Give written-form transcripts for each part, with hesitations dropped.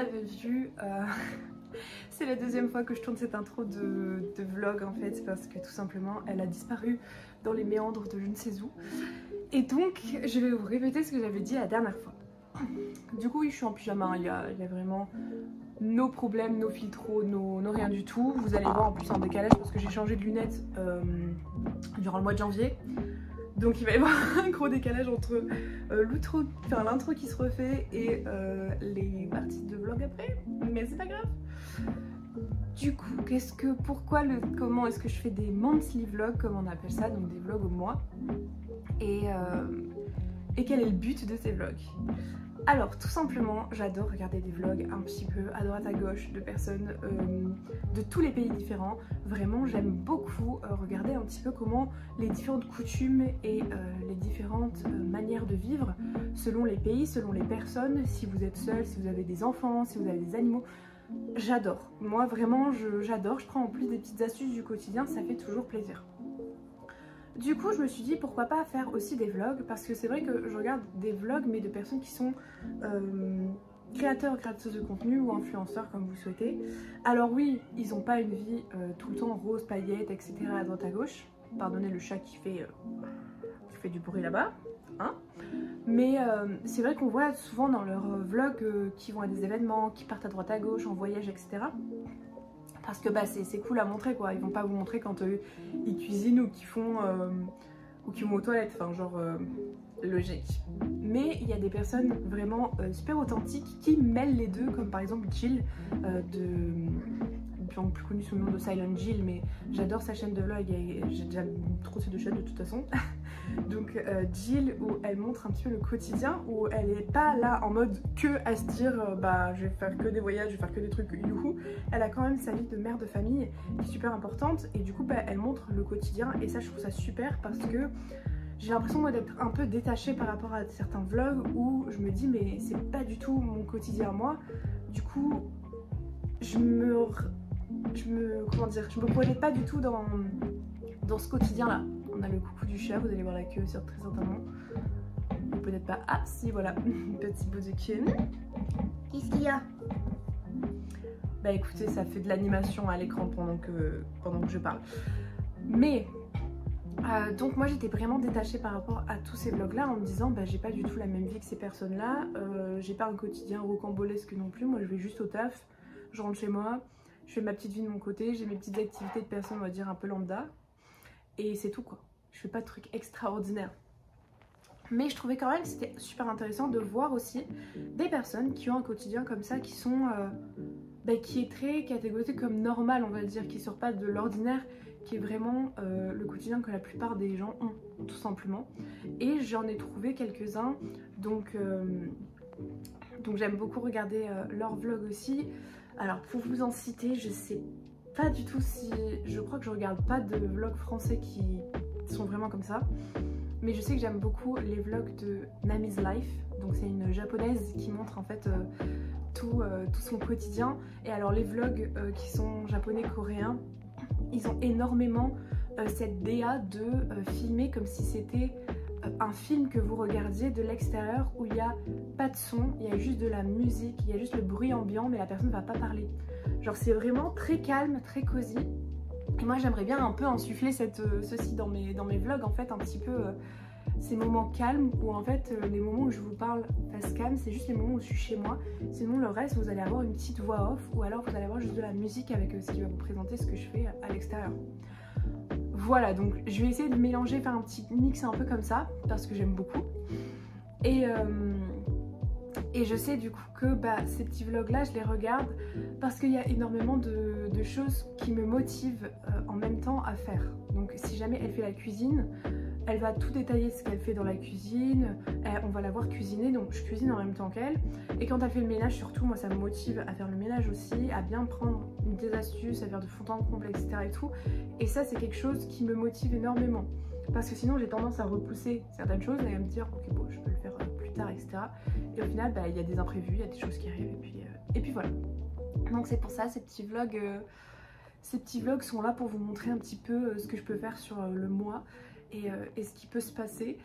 l'avez vu, c'est la deuxième fois que je tourne cette intro de vlog en fait, parce que tout simplement elle a disparu dans les méandres de je ne sais où. Et donc je vais vous répéter ce que j'avais dit la dernière fois. Du coup oui, je suis en pyjama, il y a vraiment nos problèmes, nos filtros, nos rien du tout. Vous allez voir en plus en décalage parce que j'ai changé de lunettes durant le mois de janvier. Donc il va y avoir un gros décalage entre l'intro qui se refait et les parties de vlog après, mais c'est pas grave. Du coup, comment est-ce que je fais des monthly vlogs, comme on appelle ça, donc des vlogs au mois, et quel est le but de ces vlogs? Alors tout simplement, j'adore regarder des vlogs un petit peu à droite à gauche de personnes de tous les pays différents. Vraiment j'aime beaucoup regarder un petit peu comment les différentes coutumes et les différentes manières de vivre selon les pays, selon les personnes, si vous êtes seul, si vous avez des enfants, si vous avez des animaux. J'adore, moi vraiment j'adore, je prends en plus des petites astuces du quotidien, ça fait toujours plaisir. Du coup, je me suis dit pourquoi pas faire aussi des vlogs, parce que c'est vrai que je regarde des vlogs mais de personnes qui sont créateurs, créateuses de contenu ou influenceurs comme vous souhaitez. Alors oui, ils n'ont pas une vie tout le temps rose, paillettes, etc. à droite à gauche. Pardonnez le chat qui fait du bruit là-bas. Hein, mais c'est vrai qu'on voit souvent dans leurs vlogs qui vont à des événements, qui partent à droite à gauche, en voyage, etc. Parce que bah, c'est cool à montrer quoi, ils vont pas vous montrer quand ils cuisinent ou qu'ils font ou qu'ils vont aux toilettes, enfin genre logique. Mais il y a des personnes vraiment super authentiques qui mêlent les deux, comme par exemple Jill plus connue sous le nom de Silent Jill, mais j'adore sa chaîne de vlog et j'ai déjà trop ces deux chaînes de toute façon. Donc Jill, où elle montre un petit peu le quotidien, où elle n'est pas là en mode que à se dire bah je vais faire que des voyages, je vais faire que des trucs youhou. Elle a quand même sa vie de mère de famille qui est super importante et du coup bah, elle montre le quotidien et ça je trouve ça super parce que j'ai l'impression moi d'être un peu détachée par rapport à certains vlogs où je me dis mais c'est pas du tout mon quotidien moi. Du coup je me projette pas du tout dans ce quotidien là. On a le coucou du chat, vous allez voir la queue sur très certainement. Ou peut-être pas. Ah si voilà, petit bout de queue. Qu'est-ce qu'il y a? Bah écoutez, ça fait de l'animation à l'écran pendant que je parle. Mais donc moi j'étais vraiment détachée par rapport à tous ces vlogs là en me disant bah j'ai pas du tout la même vie que ces personnes là, j'ai pas un quotidien rocambolesque non plus, moi je vais juste au taf, je rentre chez moi, je fais ma petite vie de mon côté, j'ai mes petites activités de personnes on va dire un peu lambda et c'est tout quoi, je fais pas de trucs extraordinaires. Mais je trouvais quand même que c'était super intéressant de voir aussi des personnes qui ont un quotidien comme ça, qui sont qui est très catégorisé comme normal on va dire, qui sort pas de l'ordinaire, qui est vraiment le quotidien que la plupart des gens ont tout simplement. Et j'en ai trouvé quelques-uns, donc j'aime beaucoup regarder leurs vlogs aussi. Alors pour vous en citer, je sais pas du tout si... Je crois que je regarde pas de vlogs français qui sont vraiment comme ça. Mais je sais que j'aime beaucoup les vlogs de Nami's Life. Donc c'est une japonaise qui montre en fait tout son quotidien. Et alors les vlogs qui sont japonais, coréens, ils ont énormément cette DA de filmer comme si c'était un film que vous regardiez de l'extérieur où il n'y a pas de son, il y a juste de la musique, il y a juste le bruit ambiant mais la personne ne va pas parler. Genre c'est vraiment très calme, très cosy. Et moi j'aimerais bien un peu insuffler ceci dans mes vlogs en fait, un petit peu ces moments calmes où en fait les moments où je vous parle face cam, c'est juste les moments où je suis chez moi. Sinon le reste vous allez avoir une petite voix off ou alors vous allez avoir juste de la musique avec ce qui va vous présenter ce que je fais à l'extérieur. Voilà, donc je vais essayer de mélanger, faire un petit mix un peu comme ça parce que j'aime beaucoup. Et je sais du coup que ces petits vlogs là je les regarde parce qu'il y a énormément de choses qui me motivent en même temps à faire. Donc si jamais elle fait la cuisine, elle va tout détailler ce qu'elle fait dans la cuisine, on va la voir cuisiner, donc je cuisine en même temps qu'elle. Et quand elle fait le ménage surtout, moi ça me motive à faire le ménage aussi, à bien prendre des astuces, à faire de fond en comble, etc. et tout. Et ça c'est quelque chose qui me motive énormément. Parce que sinon j'ai tendance à repousser certaines choses et à me dire ok bon je peux le faire plus tard, etc. Et au final il y a des imprévus, il y a des choses qui arrivent et puis voilà. Donc c'est pour ça ces petits vlogs sont là pour vous montrer un petit peu ce que je peux faire sur le mois et ce qui peut se passer.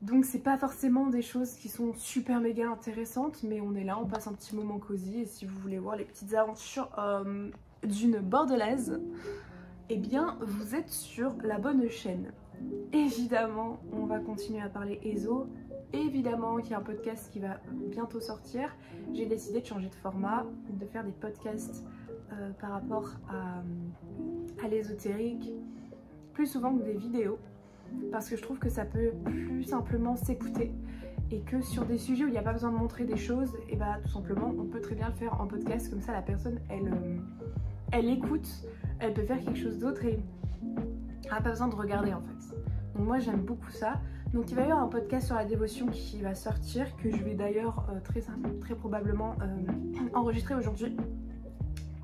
Donc c'est pas forcément des choses qui sont super méga intéressantes, mais on est là, on passe un petit moment cosy. Et si vous voulez voir les petites aventures d'une bordelaise, eh bien vous êtes sur la bonne chaîne. Évidemment, on va continuer à parler ESO. Évidemment qu'il y a un podcast qui va bientôt sortir. J'ai décidé de changer de format, de faire des podcasts par rapport à l'ésotérique, plus souvent que des vidéos, parce que je trouve que ça peut plus simplement s'écouter et que sur des sujets où il n'y a pas besoin de montrer des choses, et bah tout simplement on peut très bien le faire en podcast, comme ça la personne elle écoute, elle peut faire quelque chose d'autre et elle n'a pas besoin de regarder en fait. Donc moi j'aime beaucoup ça. Donc il va y avoir un podcast sur la dévotion qui va sortir, que je vais d'ailleurs très probablement enregistrer aujourd'hui.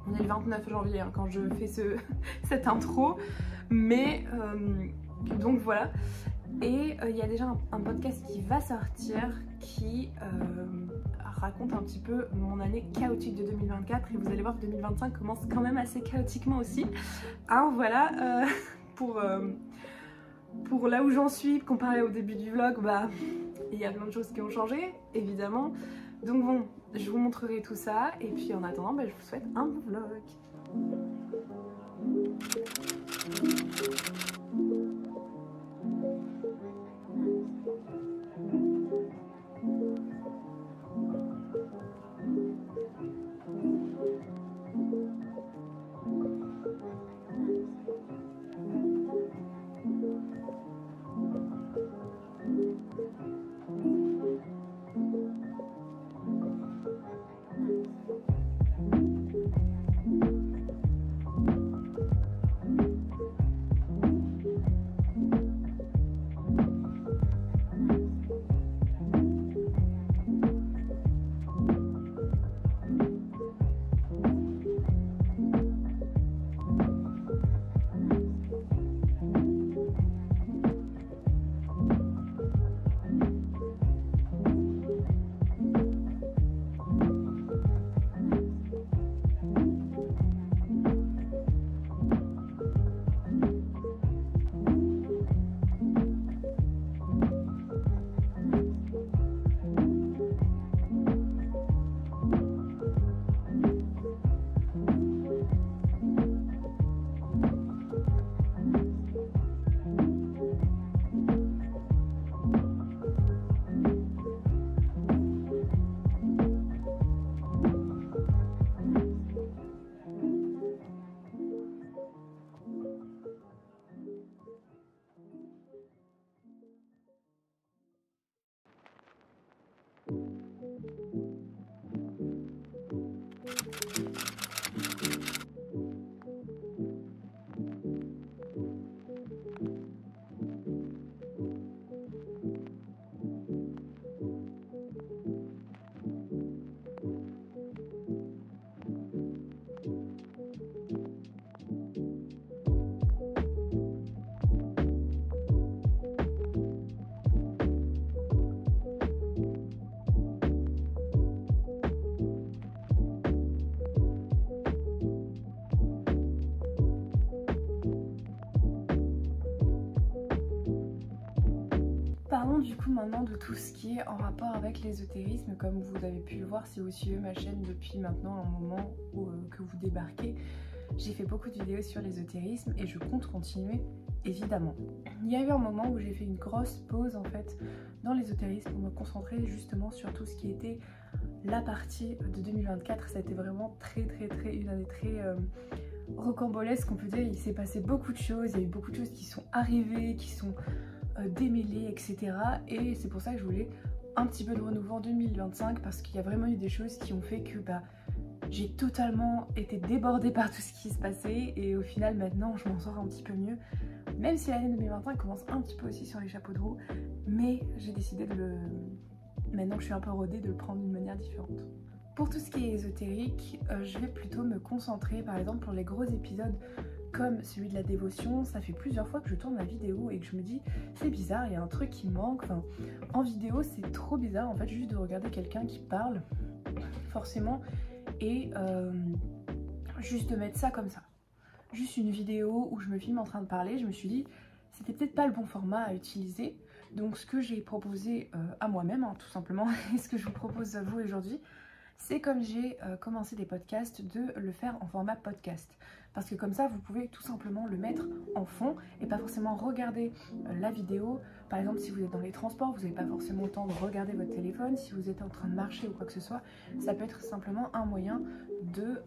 On est le 29 janvier hein, quand je fais cette intro, mais donc voilà. Et il y a déjà un podcast qui va sortir qui raconte un petit peu mon année chaotique de 2024, et vous allez voir que 2025 commence quand même assez chaotiquement aussi. Hein, voilà, pour là où j'en suis, comparé au début du vlog, bah il y a plein de choses qui ont changé, évidemment. Donc bon, je vous montrerai tout ça, et puis en attendant, bah, je vous souhaite un bon vlog. Parlons du coup maintenant de tout ce qui est en rapport avec l'ésotérisme. Comme vous avez pu le voir si vous suivez ma chaîne depuis maintenant un moment que vous débarquez, j'ai fait beaucoup de vidéos sur l'ésotérisme et je compte continuer évidemment. Il y a eu un moment où j'ai fait une grosse pause en fait dans l'ésotérisme pour me concentrer justement sur tout ce qui était la partie de 2024. Ça a été vraiment une année très rocambolesque, on peut dire. Il s'est passé beaucoup de choses, il y a eu beaucoup de choses qui sont arrivées, qui sont démêlées, etc. Et c'est pour ça que je voulais un petit peu de renouveau en 2025, parce qu'il y a vraiment eu des choses qui ont fait que j'ai totalement été débordée par tout ce qui se passait, et au final maintenant je m'en sors un petit peu mieux, même si l'année 2025 commence un petit peu aussi sur les chapeaux de roue, mais j'ai décidé maintenant que je suis un peu rodée, de le prendre d'une manière différente. Pour tout ce qui est ésotérique, je vais plutôt me concentrer par exemple pour les gros épisodes comme celui de la dévotion. Ça fait plusieurs fois que je tourne ma vidéo et que je me dis c'est bizarre, il y a un truc qui manque. Enfin, en vidéo c'est trop bizarre en fait, juste de regarder quelqu'un qui parle forcément, et juste de mettre ça comme ça, juste une vidéo où je me filme en train de parler. Je me suis dit c'était peut-être pas le bon format à utiliser, Donc ce que j'ai proposé à moi-même, hein, tout simplement, et ce que je vous propose à vous aujourd'hui, c'est comme j'ai commencé des podcasts, de le faire en format podcast. Parce que comme ça, vous pouvez tout simplement le mettre en fond et pas forcément regarder la vidéo. Par exemple, si vous êtes dans les transports, vous n'avez pas forcément le temps de regarder votre téléphone. Si vous êtes en train de marcher ou quoi que ce soit, ça peut être simplement un moyen de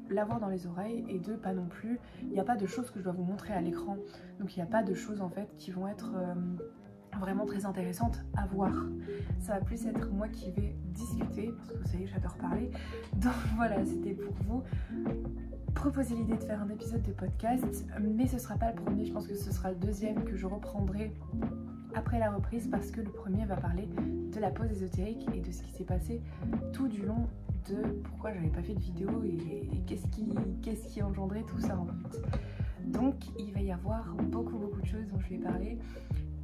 l'avoir dans les oreilles et de pas non plus... Il n'y a pas de choses que je dois vous montrer à l'écran. Donc il n'y a pas de choses en fait qui vont être... vraiment très intéressante à voir. Ça va plus être moi qui vais discuter, parce que vous savez, j'adore parler. Donc voilà, c'était pour vous proposer l'idée de faire un épisode de podcast, mais ce sera pas le premier, je pense que ce sera le deuxième que je reprendrai après la reprise, parce que le premier va parler de la pause ésotérique et de ce qui s'est passé tout du long de pourquoi j'avais pas fait de vidéo et qu'est-ce qui a engendré tout ça en fait. Donc il va y avoir beaucoup de choses dont je vais parler.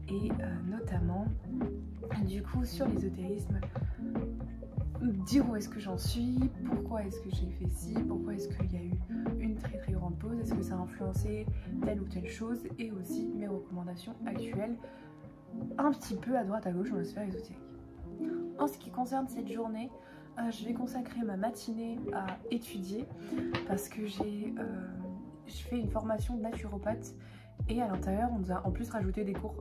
Et notamment, du coup, sur l'ésotérisme, dire où est-ce que j'en suis, pourquoi est-ce que j'ai fait ci, pourquoi est-ce qu'il y a eu une très grande pause, est-ce que ça a influencé telle ou telle chose, et aussi mes recommandations actuelles, un petit peu à droite à gauche dans la sphère ésotérique. En ce qui concerne cette journée, je vais consacrer ma matinée à étudier, parce que je fais une formation de naturopathe. Et à l'intérieur, on nous a en plus rajouté des cours,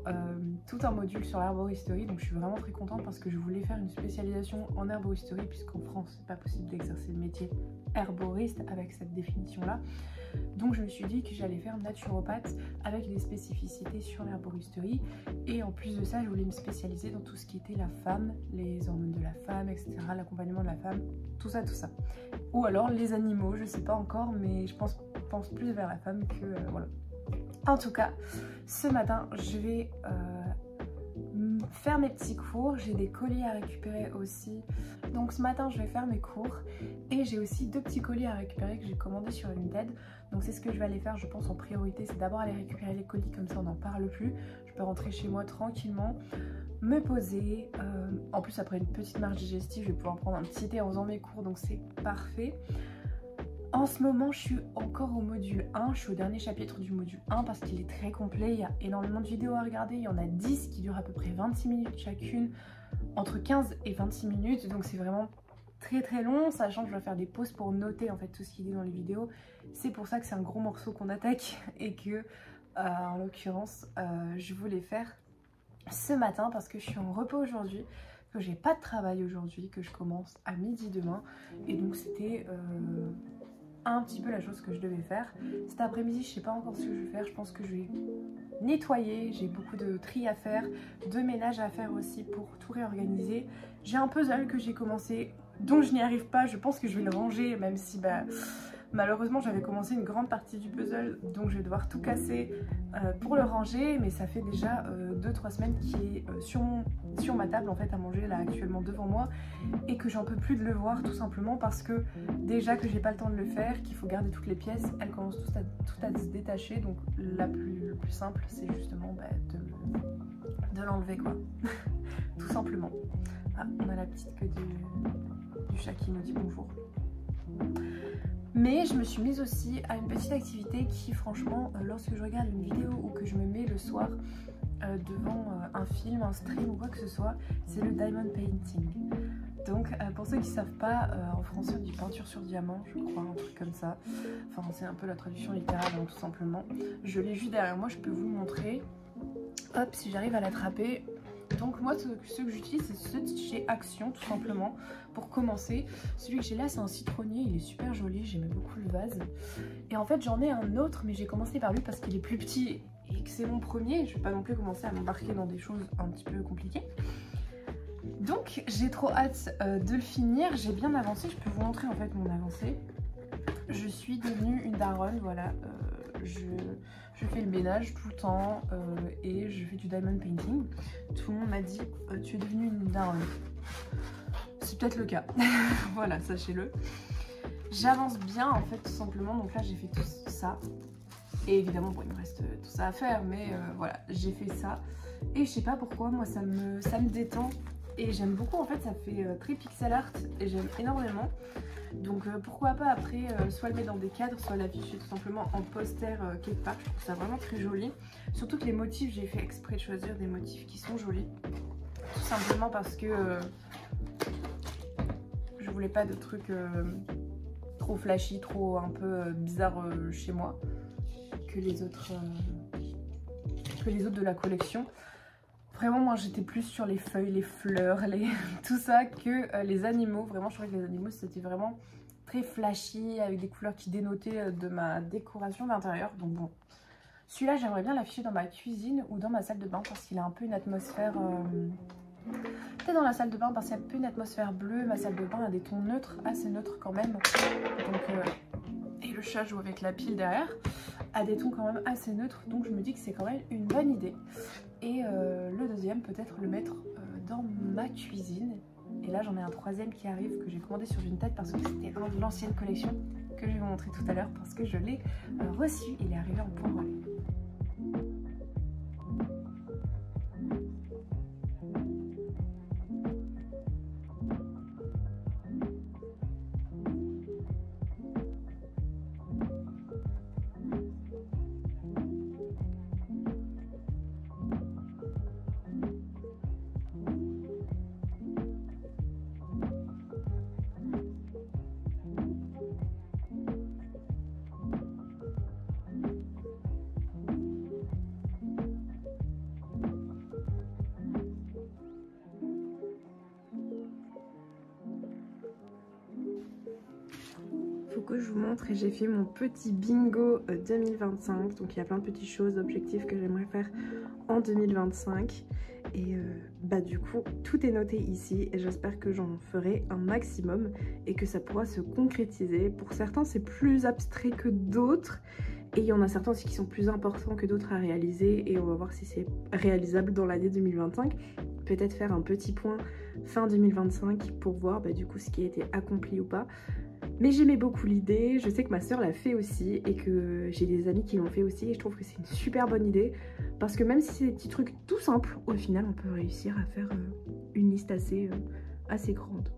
tout un module sur l'herboristerie. Donc je suis vraiment très contente parce que je voulais faire une spécialisation en herboristerie, puisqu'en France, c'est pas possible d'exercer le métier herboriste avec cette définition-là. Donc je me suis dit que j'allais faire naturopathe avec des spécificités sur l'herboristerie. Et en plus de ça, je voulais me spécialiser dans tout ce qui était la femme, les hormones de la femme, etc., l'accompagnement de la femme, tout ça. Ou alors les animaux, je sais pas encore, mais je pense plus vers la femme que... voilà. En tout cas, ce matin, je vais faire mes petits cours. J'ai des colis à récupérer aussi. Donc ce matin, je vais faire mes cours. Et j'ai aussi 2 petits colis à récupérer que j'ai commandés sur Vinted. Donc c'est ce que je vais aller faire, je pense, en priorité. C'est d'abord aller récupérer les colis, comme ça on n'en parle plus. Je peux rentrer chez moi tranquillement, me poser. En plus, après une petite marche digestive, je vais pouvoir prendre un petit thé en faisant mes cours. Donc c'est parfait. En ce moment, je suis encore au module 1, je suis au dernier chapitre du module 1 parce qu'il est très complet, il y a énormément de vidéos à regarder, il y en a 10 qui durent à peu près 26 minutes chacune, entre 15 et 26 minutes, donc c'est vraiment très long, sachant que je dois faire des pauses pour noter en fait tout ce qui est dans les vidéos. C'est pour ça que c'est un gros morceau qu'on attaque et que, en l'occurrence, je voulais faire ce matin parce que je suis en repos aujourd'hui, que j'ai pas de travail aujourd'hui, que je commence à midi demain, et donc c'était... un petit peu la chose que je devais faire. Cet après-midi, je sais pas encore ce que je vais faire. Je pense que je vais nettoyer. J'ai beaucoup de tri à faire, de ménage à faire aussi pour tout réorganiser. J'ai un puzzle que j'ai commencé, dont je n'y arrive pas. Je pense que je vais le ranger, même si malheureusement j'avais commencé une grande partie du puzzle, donc je vais devoir tout casser pour le ranger. Mais ça fait déjà 2-3 semaines qu'il est sur ma table en fait à manger là actuellement devant moi, et que j'en peux plus de le voir, tout simplement parce que déjà que j'ai pas le temps de le faire, qu'il faut garder toutes les pièces, elles commencent toutes à se détacher. Donc le plus simple, c'est justement de l'enlever quoi. Tout simplement. Ah, on a la petite queue du chat qui nous dit bonjour. Mais je me suis mise aussi à une petite activité qui, franchement, lorsque je regarde une vidéo ou que je me mets le soir devant un film, un stream ou quoi que ce soit, c'est le diamond painting. Donc pour ceux qui ne savent pas, en français on dit peinture sur diamant, je crois, un truc comme ça. Enfin c'est un peu la traduction littérale, hein, tout simplement. Je l'ai juste derrière moi, je peux vous le montrer. Hop, si j'arrive à l'attraper. Donc moi, ce que j'utilise, c'est ce de chez Action, tout simplement, pour commencer. Celui que j'ai là, c'est un citronnier, il est super joli, j'aime beaucoup le vase. Et en fait, j'en ai un autre, mais j'ai commencé par lui parce qu'il est plus petit et que c'est mon premier. Je vais pas non plus commencer à m'embarquer dans des choses un petit peu compliquées. Donc, j'ai trop hâte de le finir. J'ai bien avancé, je peux vous montrer en fait mon avancée. Je suis devenue une daronne, voilà. Je fais le ménage tout le temps et je fais du diamond painting. Tout le monde m'a dit tu es devenue une daronne. C'est peut-être le cas. Voilà, sachez-le. J'avance bien en fait, tout simplement. Donc là j'ai fait tout ça. Et évidemment bon, il me reste tout ça à faire, mais voilà, j'ai fait ça. Et je sais pas pourquoi, moi ça me détend Et j'aime beaucoup, en fait ça fait très pixel art et j'aime énormément. Donc pourquoi pas après soit le mettre dans des cadres, soit l'afficher tout simplement en poster quelque part. Je trouve ça vraiment très joli. Surtout que les motifs, j'ai fait exprès de choisir des motifs qui sont jolis. Tout simplement parce que je voulais pas de trucs trop flashy, trop un peu bizarre chez moi que les autres de la collection. Vraiment moi j'étais plus sur les feuilles, les fleurs, tout ça que les animaux. Vraiment je trouvais que les animaux c'était vraiment très flashy avec des couleurs qui dénotaient de ma décoration d'intérieur. Donc bon, celui-là j'aimerais bien l'afficher dans ma cuisine ou dans ma salle de bain parce qu'il a un peu une atmosphère... Peut-être dans la salle de bain parce qu'il y a un peu une atmosphère bleue. Ma salle de bain a des tons neutres, assez neutres quand même. Donc, et le chat joue avec la pile derrière, a des tons quand même assez neutres. Donc je me dis que c'est quand même une bonne idée. Et le deuxième, peut-être le mettre dans ma cuisine. Et là j'en ai un troisième qui arrive que j'ai commandé sur une tête parce que c'était un de l'ancienne collection que je vais vous montrer tout à l'heure parce que je l'ai reçu. Il est arrivé en point relais. Faut que je vous montre et j'ai fait mon petit bingo 2025. Donc il y a plein de petites choses, objectifs que j'aimerais faire en 2025. Et bah du coup tout est noté ici et j'espère que j'en ferai un maximum et que ça pourra se concrétiser. Pour certains c'est plus abstrait que d'autres et il y en a certains aussi qui sont plus importants que d'autres à réaliser et on va voir si c'est réalisable dans l'année 2025. Peut-être faire un petit point fin 2025 pour voir bah, du coup ce qui a été accompli ou pas. Mais j'aimais beaucoup l'idée, je sais que ma soeur l'a fait aussi et que j'ai des amis qui l'ont fait aussi et je trouve que c'est une super bonne idée parce que même si c'est des petits trucs tout simples, au final on peut réussir à faire une liste assez grande.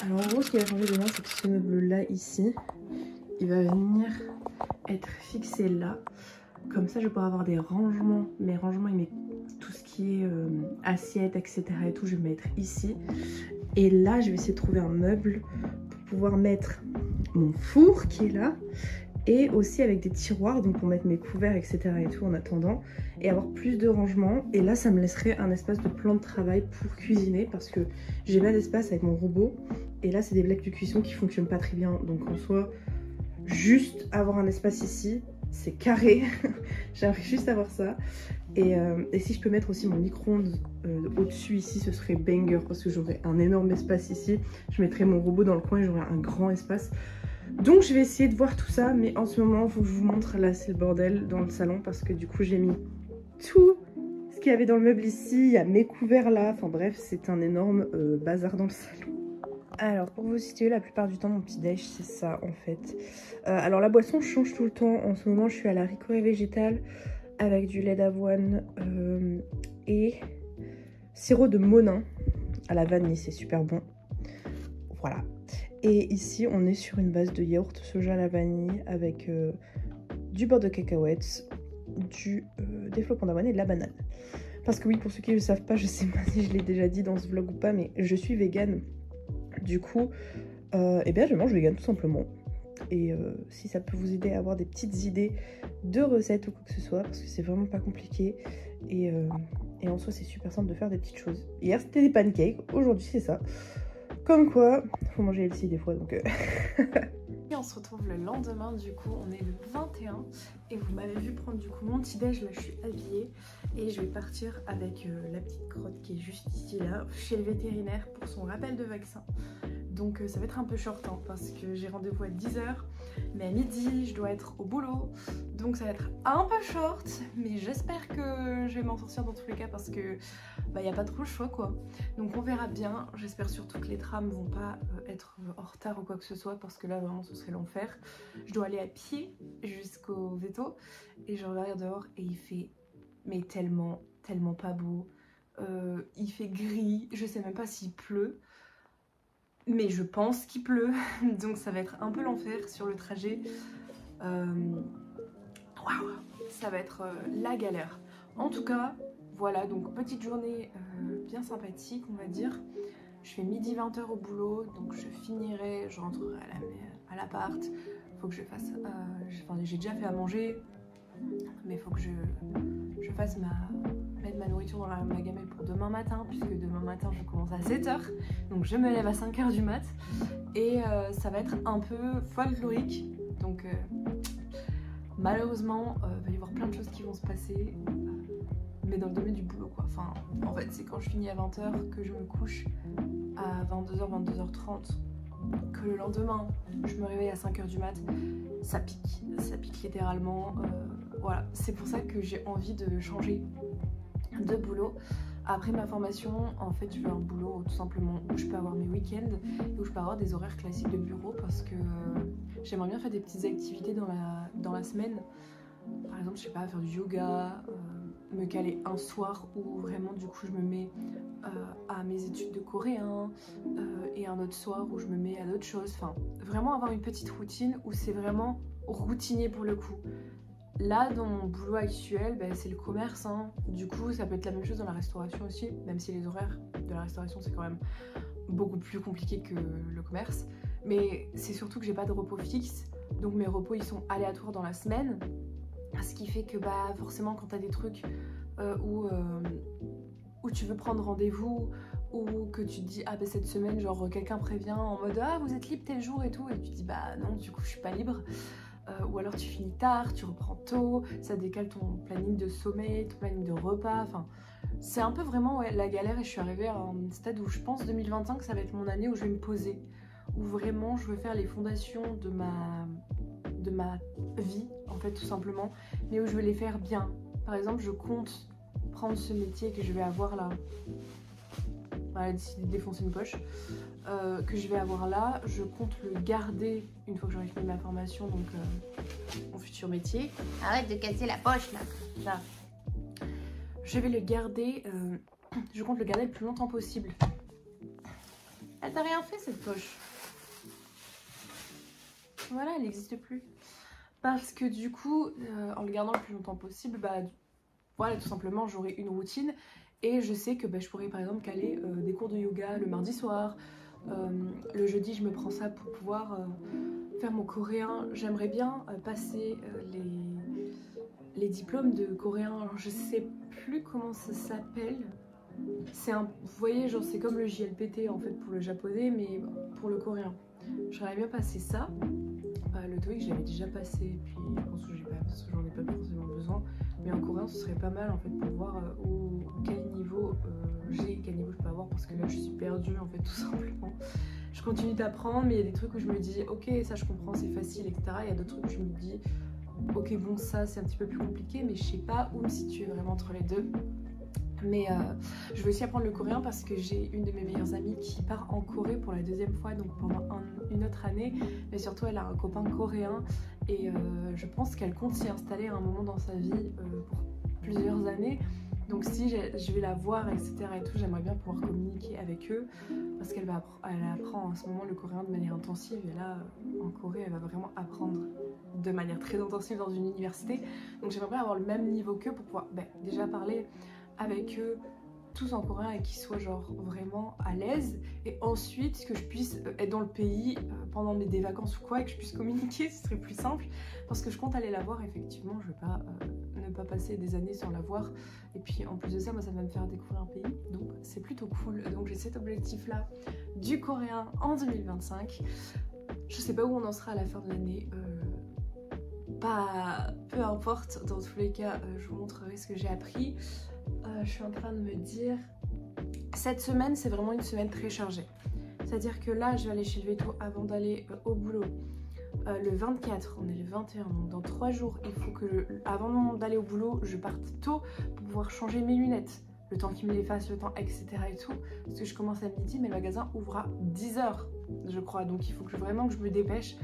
Alors en gros ce qui va changer demain c'est que ce meuble là ici, il va venir être fixé là. Comme ça je vais pouvoir avoir des rangements, mes rangements, tout ce qui est assiette etc et tout je vais mettre ici. Et là je vais essayer de trouver un meuble pour pouvoir mettre mon four qui est là. Et aussi avec des tiroirs donc pour mettre mes couverts etc et tout en attendant. Et avoir plus de rangement. Et là ça me laisserait un espace de plan de travail pour cuisiner parce que j'ai pas d'espace avec mon robot. Et là c'est des plaques de cuisson qui fonctionnent pas très bien. Donc en soi juste avoir un espace ici c'est carré. J'aimerais juste avoir ça. Et si je peux mettre aussi mon micro-ondes au-dessus ici ce serait banger parce que j'aurais un énorme espace ici. Je mettrais mon robot dans le coin et j'aurais un grand espace. Donc je vais essayer de voir tout ça, mais en ce moment il faut que je vous montre, là c'est le bordel dans le salon parce que du coup j'ai mis tout ce qu'il y avait dans le meuble ici, il y a mes couverts là, enfin bref c'est un énorme bazar dans le salon. Alors pour vous situer, la plupart du temps mon petit déj c'est ça en fait. Alors la boisson change tout le temps, en ce moment je suis à la ricorée végétale avec du lait d'avoine et sirop de Monin à la vanille, c'est super bon, voilà. Et ici on est sur une base de yaourt soja à la vanille avec du beurre de cacahuètes, des flocons d'avoine et de la banane. Parce que oui, pour ceux qui ne le savent pas, je sais pas si je l'ai déjà dit dans ce vlog ou pas, mais je suis végane Du coup, eh bien je mange vegan tout simplement. Et si ça peut vous aider à avoir des petites idées de recettes ou quoi que ce soit, parce que c'est vraiment pas compliqué. Et en soi c'est super simple de faire des petites choses. Hier c'était des pancakes, aujourd'hui c'est ça. Comme quoi, faut manger healthy des fois donc... Et on se retrouve le lendemain, du coup on est le 21 et vous m'avez vu prendre du coup mon petit déj, là je suis habillée et je vais partir avec la petite crotte qui est juste ici là chez le vétérinaire pour son rappel de vaccin. Donc ça va être un peu short hein, parce que j'ai rendez-vous à 10 h, mais à midi je dois être au boulot, donc ça va être un peu short, mais j'espère que je vais m'en sortir dans tous les cas parce que bah y a pas trop le choix quoi. Donc on verra bien, j'espère surtout que les trams vont pas être en retard ou quoi que ce soit parce que là vraiment ce serait l'enfer. Je dois aller à pied jusqu'au veto et je regarde dehors et il fait mais tellement pas beau, il fait gris, je sais même pas s'il pleut. Mais je pense qu'il pleut, donc ça va être un peu l'enfer sur le trajet. Waouh, ça va être la galère. En tout cas, voilà, donc petite journée bien sympathique, on va dire. Je fais midi 20 h au boulot, donc je finirai, je rentrerai à l'appart. Faut que je fasse, enfin, j'ai déjà fait à manger, mais il faut que je fasse mettre ma nourriture dans ma gamelle pour demain matin, puisque demain matin je commence à 7 h, donc je me lève à 5 h du mat et ça va être un peu folklorique, donc malheureusement il va y avoir plein de choses qui vont se passer, mais dans le domaine du boulot quoi. Enfin en fait c'est quand je finis à 20 h que je me couche à 22 h, 22 h 30, que le lendemain je me réveille à 5 h du mat, ça pique littéralement. Voilà, c'est pour ça que j'ai envie de changer de boulot. Après ma formation, en fait, je veux un boulot tout simplement où je peux avoir mes week-ends et où je peux avoir des horaires classiques de bureau parce que j'aimerais bien faire des petites activités dans la semaine. Par exemple, je sais pas, faire du yoga, me caler un soir où vraiment du coup je me mets à mes études de coréen et un autre soir où je me mets à d'autres choses. Enfin, vraiment avoir une petite routine où c'est vraiment routinier pour le coup. Là, dans mon boulot actuel, bah, c'est le commerce, hein. Du coup, ça peut être la même chose dans la restauration aussi, même si les horaires de la restauration, c'est quand même beaucoup plus compliqué que le commerce. Mais c'est surtout que j'ai pas de repos fixe, donc mes repos, ils sont aléatoires dans la semaine. Ce qui fait que bah, forcément, quand t'as des trucs où tu veux prendre rendez-vous, ou que tu te dis, ah bah cette semaine, genre quelqu'un prévient en mode, ah vous êtes libre tel jour et tout, et tu te dis, bah non, du coup, je suis pas libre. Ou alors tu finis tard, tu reprends tôt, ça décale ton planning de sommeil, ton planning de repas, enfin c'est un peu vraiment ouais, la galère et je suis arrivée à un stade où je pense 2025 ça va être mon année où je vais me poser, où vraiment je veux faire les fondations de ma vie en fait tout simplement, mais où je veux les faire bien. Par exemple je compte prendre ce métier que je vais avoir là, elle a décidé de défoncer une poche, que je vais avoir là, je compte le garder une fois que j'aurai fini ma formation, donc mon futur métier. Arrête de casser la poche là. Là. Je vais le garder, je compte le garder le plus longtemps possible. Elle t'a rien fait cette poche. Voilà, elle n'existe plus. Parce que du coup, en le gardant le plus longtemps possible, bah voilà, tout simplement j'aurai une routine. Et je sais que bah, je pourrais par exemple caler des cours de yoga le mardi soir. Le jeudi, je me prends ça pour pouvoir faire mon coréen. J'aimerais bien passer les diplômes de coréen. Alors, je sais plus comment ça s'appelle. C'est un, vous voyez, genre c'est comme le JLPT en fait pour le japonais, mais pour le coréen. J'aimerais bien passer ça. Le TOEIC, je l'avais déjà passé, puis je pense que j'en ai pas forcément besoin. Mais en coréen, ce serait pas mal en fait pour voir quel niveau j'ai, quel niveau je peux avoir, parce que là je suis perdue en fait tout simplement. Je continue d'apprendre, mais il y a des trucs où je me dis ok, ça je comprends, c'est facile, etc. Il y a d'autres trucs où je me dis ok, bon, ça c'est un petit peu plus compliqué, mais je sais pas où me situer vraiment entre les deux. Mais je veux aussi apprendre le coréen parce que j'ai une de mes meilleures amies qui part en Corée pour la deuxième fois, donc pendant une autre année. Mais surtout, elle a un copain coréen et je pense qu'elle compte s'y installer à un moment dans sa vie pour plusieurs années. Donc si je vais la voir, etc. et tout, j'aimerais bien pouvoir communiquer avec eux parce qu'elle apprend en ce moment le coréen de manière intensive. Et là, en Corée, elle va vraiment apprendre de manière très intensive dans une université. Donc j'aimerais bien avoir le même niveau qu'eux pour pouvoir déjà parler avec eux tous en coréen et qu'ils soient genre vraiment à l'aise, et ensuite que je puisse être dans le pays pendant des vacances ou quoi, et que je puisse communiquer, ce serait plus simple, parce que je compte aller la voir. Effectivement, je vais pas ne pas passer des années sans la voir, et puis en plus de ça, moi ça va me faire découvrir un pays, donc c'est plutôt cool. Donc j'ai cet objectif là du coréen en 2025. Je sais pas où on en sera à la fin de l'année, peu importe, dans tous les cas je vous montrerai ce que j'ai appris. Je suis en train de me dire, cette semaine c'est vraiment une semaine très chargée, c'est à dire que là je vais aller chez le veto avant d'aller au boulot le 24, on est le 21, donc dans 3 jours il faut que avant d'aller au boulot je parte tôt pour pouvoir changer mes lunettes, le temps qu'ils me les fassent, le temps etc et tout, parce que je commence à midi mais le magasin ouvre à 10h je crois, donc il faut vraiment que je me dépêche,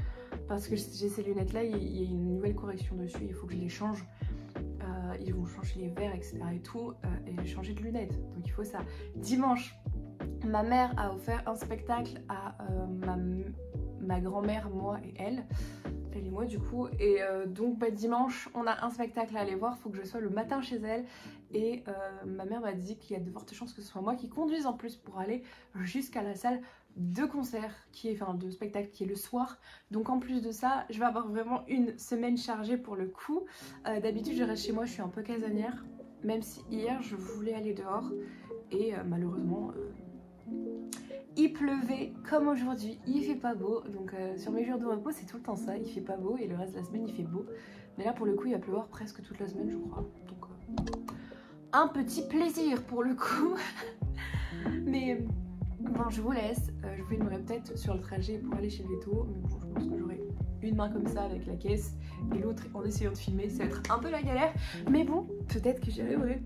parce que j'ai ces lunettes là, il y a une nouvelle correction dessus, il faut que je les change. Ils vont changer les verres etc et tout, et j'ai changé de lunettes, donc il faut ça. Dimanche, ma mère a offert un spectacle à ma grand-mère, moi et elle et moi du coup, et donc dimanche on a un spectacle à aller voir, il faut que je sois le matin chez elle, et ma mère m'a dit qu'il y a de fortes chances que ce soit moi qui conduise en plus pour aller jusqu'à la salle de concert, de spectacle qui est le soir. Donc en plus de ça, je vais avoir vraiment une semaine chargée pour le coup. D'habitude je reste chez moi, je suis un peu casanière, même si hier je voulais aller dehors, et malheureusement il pleuvait comme aujourd'hui, il fait pas beau, donc sur mes jours de repos c'est tout le temps ça, il fait pas beau, et le reste de la semaine il fait beau, mais là pour le coup il va pleuvoir presque toute la semaine je crois, donc un petit plaisir pour le coup. Mais bon, je vous laisse, je vous filmerai peut-être sur le trajet pour aller chez le veto, mais bon je pense que j'aurai une main comme ça avec la caisse et l'autre en essayant de filmer, ça va être un peu la galère, mais bon, peut-être que j'y arriverai.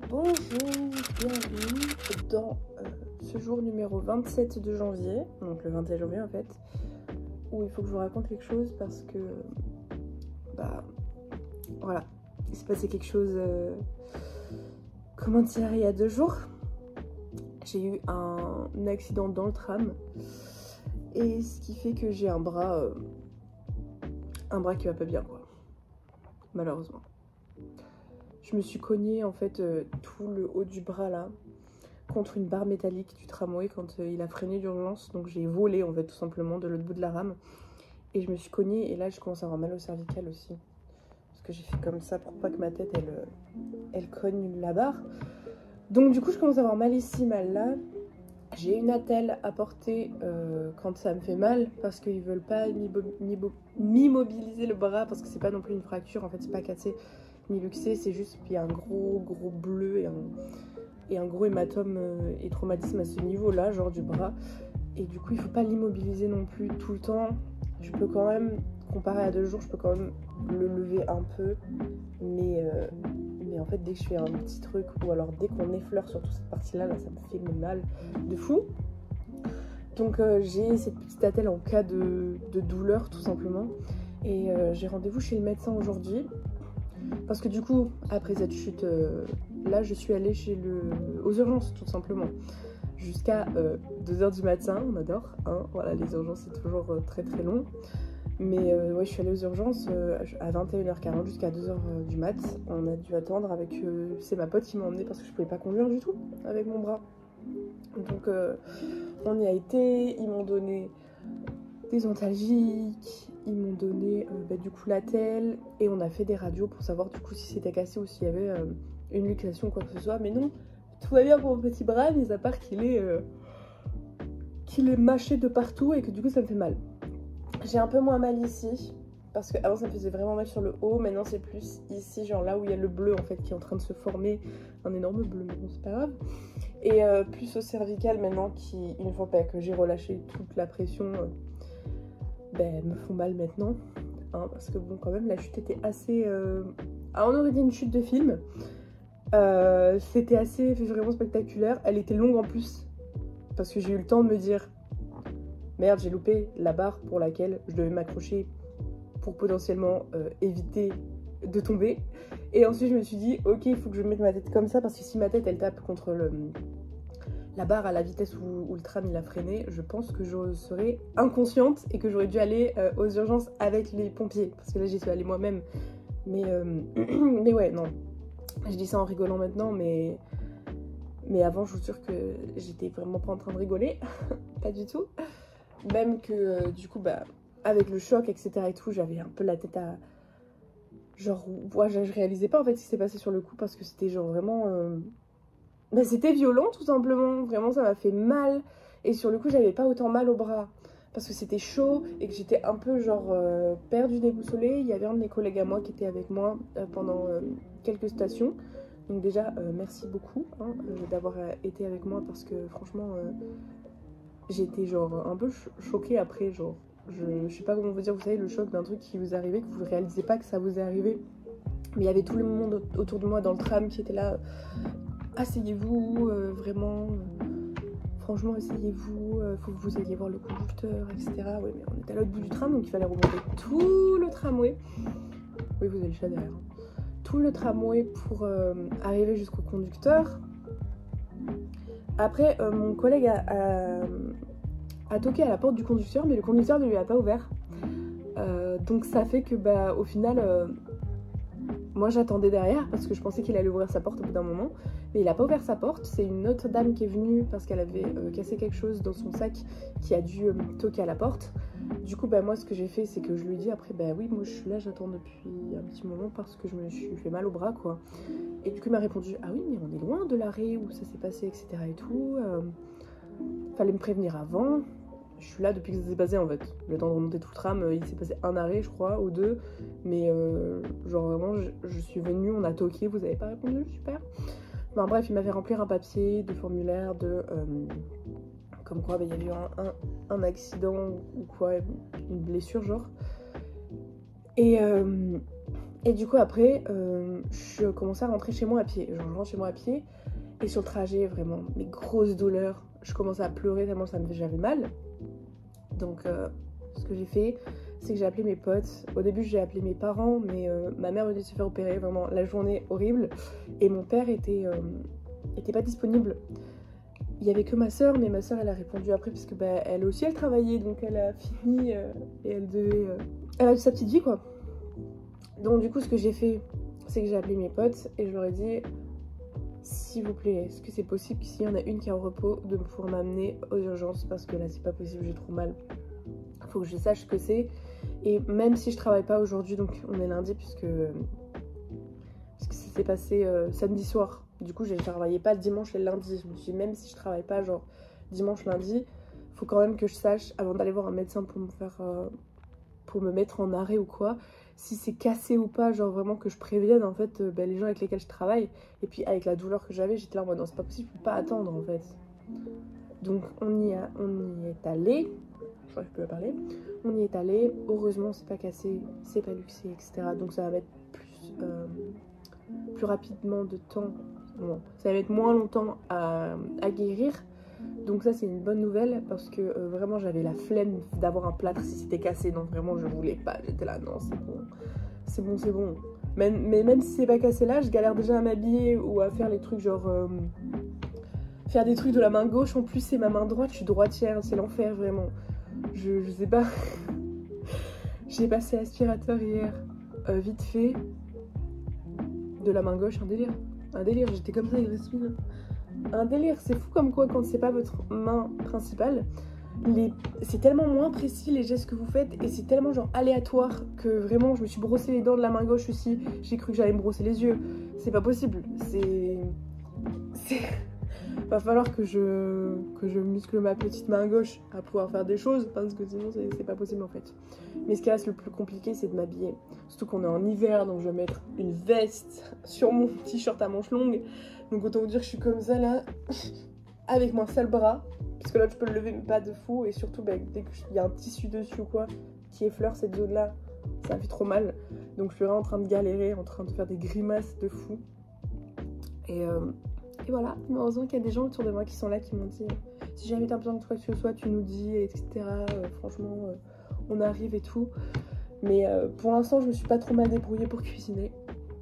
Bonjour, bienvenue dans ce jour numéro 27 de janvier, donc le 21 janvier en fait, où il faut que je vous raconte quelque chose parce que, voilà, il s'est passé quelque chose, comment dire, il y a 2 jours, j'ai eu un accident dans le tram, et ce qui fait que j'ai un bras qui va pas bien quoi, malheureusement. Je me suis cognée en fait tout le haut du bras là contre une barre métallique du tramway quand il a freiné d'urgence, donc j'ai volé en fait tout simplement de l'autre bout de la rame et je me suis cognée, et là je commence à avoir mal au cervical aussi parce que j'ai fait comme ça pour pas que ma tête elle cogne la barre, donc du coup je commence à avoir mal ici, mal là. J'ai une attelle à porter quand ça me fait mal parce qu'ils veulent pas m'immobiliser le bras parce que c'est pas non plus une fracture, en fait c'est pas cassé ni luxé, c'est juste qu'il y a un gros bleu et un gros hématome et traumatisme à ce niveau là, genre du bras, et du coup il faut pas l'immobiliser non plus tout le temps. Je peux quand même, comparé à 2 jours, je peux quand même le lever un peu, mais en fait dès que je fais un petit truc ou alors dès qu'on effleure sur toute cette partie là, ça me fait mal de fou. Donc j'ai cette petite attelle en cas de douleur tout simplement, et j'ai rendez-vous chez le médecin aujourd'hui. Parce que du coup, après cette chute là, je suis allée aux urgences tout simplement. jusqu'à 2h du matin, on adore, hein, voilà, les urgences c'est toujours très très long. Mais ouais, je suis allée aux urgences à 21h40 jusqu'à 2h du mat. On a dû attendre avec... c'est ma pote qui m'a emmenée parce que je pouvais pas conduire du tout avec mon bras. Donc on y a été, ils m'ont donné des antalgiques, ils m'ont donné du coup la telle et on a fait des radios pour savoir du coup si c'était cassé ou s'il y avait une luxation ou quoi que ce soit. Mais non, tout va bien pour mon petit bras, mis à part qu'il est mâché de partout et que du coup ça me fait mal. J'ai un peu moins mal ici, parce qu'avant ça me faisait vraiment mal sur le haut, maintenant c'est plus ici, genre là où il y a le bleu en fait qui est en train de se former, un énorme bleu, mais bon c'est pas grave. Et plus au cervical maintenant qui, une fois que j'ai relâché toute la pression, me font mal maintenant. Hein, parce que bon quand même la chute était assez... on aurait dit une chute de film. C'était assez vraiment spectaculaire, elle était longue en plus, parce que j'ai eu le temps de me dire... Merde, j'ai loupé la barre pour laquelle je devais m'accrocher pour potentiellement éviter de tomber. Et ensuite, je me suis dit, ok, il faut que je mette ma tête comme ça parce que si ma tête, elle tape contre la barre à la vitesse où le tram, il a freiné, je pense que je serais inconsciente et que j'aurais dû aller aux urgences avec les pompiers. Parce que là, j'y suis allée moi-même. Mais ouais, non. Je dis ça en rigolant maintenant, mais avant, je vous jure que j'étais vraiment pas en train de rigoler. Pas du tout. Même que du coup avec le choc etc et tout, j'avais un peu la tête à genre ouais, je réalisais pas en fait ce qui s'est passé sur le coup parce que c'était genre vraiment c'était violent tout simplement, vraiment ça m'a fait mal et sur le coup j'avais pas autant mal au bras parce que c'était chaud et que j'étais un peu genre perdue, déboussolée. Il y avait un de mes collègues à moi qui était avec moi pendant quelques stations, donc déjà merci beaucoup hein, d'avoir été avec moi parce que franchement j'étais genre un peu choquée après, genre je sais pas comment vous dire, vous savez le choc d'un truc qui vous est arrivé, que vous ne réalisez pas que ça vous est arrivé. Mais il y avait tout le monde autour de moi dans le tram qui était là, asseyez-vous, vraiment, franchement asseyez-vous, faut que vous alliez voir le conducteur, etc. Oui mais on était à l'autre bout du tram donc il fallait remonter tout le tramway. Oui vous avez le chat derrière. Tout le tramway pour arriver jusqu'au conducteur. Après, mon collègue a toqué à la porte du conducteur, mais le conducteur ne lui a pas ouvert. Donc ça fait que au final, moi j'attendais derrière parce que je pensais qu'il allait ouvrir sa porte au bout d'un moment. Mais il n'a pas ouvert sa porte. C'est une autre dame qui est venue parce qu'elle avait cassé quelque chose dans son sac qui a dû toquer à la porte. Du coup, moi ce que j'ai fait, c'est que je lui ai dit après, oui, moi je suis là, j'attends depuis un petit moment parce que je me suis fait mal au bras, quoi. Et du coup, il m'a répondu, ah oui, mais on est loin de l'arrêt où ça s'est passé, etc. et tout. Fallait me prévenir avant. Je suis là depuis que ça s'est passé en fait. Le temps de remonter tout le tram, il s'est passé un arrêt, je crois, ou deux. Mais genre vraiment, je suis venue, on a toqué, vous avez pas répondu, super. Bref, il m'avait rempli un papier de formulaire de... comme quoi il y avait eu un accident ou quoi, une blessure genre. Et du coup après, je commençais à rentrer chez moi à pied. Genre je rentre chez moi à pied et sur le trajet vraiment, mes grosses douleurs. Je commençais à pleurer tellement j'avais mal. Donc ce que j'ai fait, c'est que j'ai appelé mes potes. Au début j'ai appelé mes parents, mais ma mère venait de se faire opérer, vraiment la journée horrible. Et mon père était pas disponible. Il y avait que ma soeur, mais ma soeur elle a répondu après parce que elle aussi elle travaillait, donc elle a fini et elle devait... elle a eu sa petite vie quoi. Donc du coup ce que j'ai fait, c'est que j'ai appelé mes potes et je leur ai dit s'il vous plaît, est-ce que c'est possible que s'il y en a une qui est en repos de pouvoir m'amener aux urgences parce que là c'est pas possible, j'ai trop mal. Faut que je sache ce que c'est. Et même si je travaille pas aujourd'hui, donc on est lundi puisque ça s'est passé samedi soir. Du coup je travaillais pas le dimanche et le lundi. Je me suis dit même si je travaille pas genre dimanche, lundi, faut quand même que je sache avant d'aller voir un médecin pour me faire pour me mettre en arrêt ou quoi, si c'est cassé ou pas, genre vraiment que je prévienne en fait les gens avec lesquels je travaille. Et puis avec la douleur que j'avais, j'étais là en mode non c'est pas possible, je peux pas attendre en fait. Donc on y est allé, je crois que je peux parler, on y est allé, heureusement c'est pas cassé, c'est pas luxé, etc. Donc ça va mettre plus rapidement de temps, bon, ça va mettre moins longtemps à guérir. Donc ça c'est une bonne nouvelle parce que vraiment j'avais la flemme d'avoir un plâtre si c'était cassé, donc vraiment je voulais pas, j'étais là non c'est bon. Mais même si c'est pas cassé là, je galère déjà à m'habiller ou à faire les trucs genre faire des trucs de la main gauche. En plus, c'est ma main droite, je suis droitière, c'est l'enfer vraiment. Je sais pas. J'ai passé l'aspirateur hier, vite fait, de la main gauche, un délire. Un délire, j'étais comme ça, Gréspine. Un délire, c'est fou comme quoi quand c'est pas votre main principale, c'est tellement moins précis les gestes que vous faites et c'est tellement genre aléatoire que vraiment je me suis brossé les dents de la main gauche aussi, j'ai cru que j'allais me brosser les yeux, c'est pas possible, va falloir que je muscle ma petite main gauche à pouvoir faire des choses parce que sinon c'est pas possible en fait. Mais ce qui reste le plus compliqué c'est de m'habiller, surtout qu'on est en hiver donc je vais mettre une veste sur mon t-shirt à manches longues, donc autant vous dire que je suis comme ça là avec mon seul bras. Parce que là, tu peux le lever, mais pas de fou. Et surtout, bah, dès qu'il y a un tissu dessus ou quoi qui effleure cette zone-là, ça me fait trop mal. Donc, je suis vraiment en train de galérer, en train de faire des grimaces de fou. Et voilà. Mais heureusement qu'il y a des gens autour de moi qui sont là, qui m'ont dit si jamais t'as besoin de quoi que ce soit, tu nous dis, etc. Franchement, on arrive et tout. Mais pour l'instant, je me suis pas trop mal débrouillée pour cuisiner.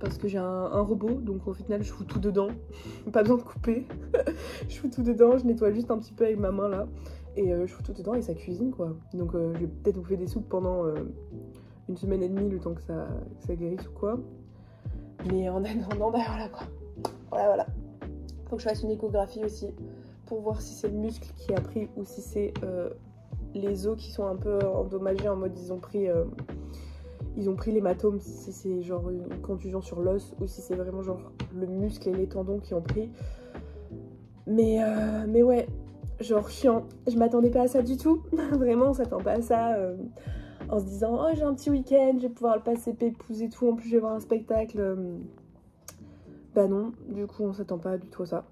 Parce que j'ai un robot, donc au final je fous tout dedans, pas besoin de couper, je fous tout dedans, je nettoie juste un petit peu avec ma main là, et je fous tout dedans et ça cuisine quoi. Donc je vais peut-être vous faire des soupes pendant une semaine et demie, le temps que ça guérisse ou quoi. Mais en attendant, bah voilà quoi, voilà. Faut que je fasse une échographie aussi, pour voir si c'est le muscle qui a pris ou si c'est les os qui sont un peu endommagés, en mode ils ont pris l'hématome, si c'est genre une contusion sur l'os ou si c'est vraiment genre le muscle et les tendons qui ont pris. Mais ouais, genre chiant. Je m'attendais pas à ça du tout. Vraiment, on s'attend pas à ça en se disant oh j'ai un petit week-end, je vais pouvoir le passer pépouze et tout. En plus je vais voir un spectacle. Bah non, du coup on s'attend pas du tout à ça.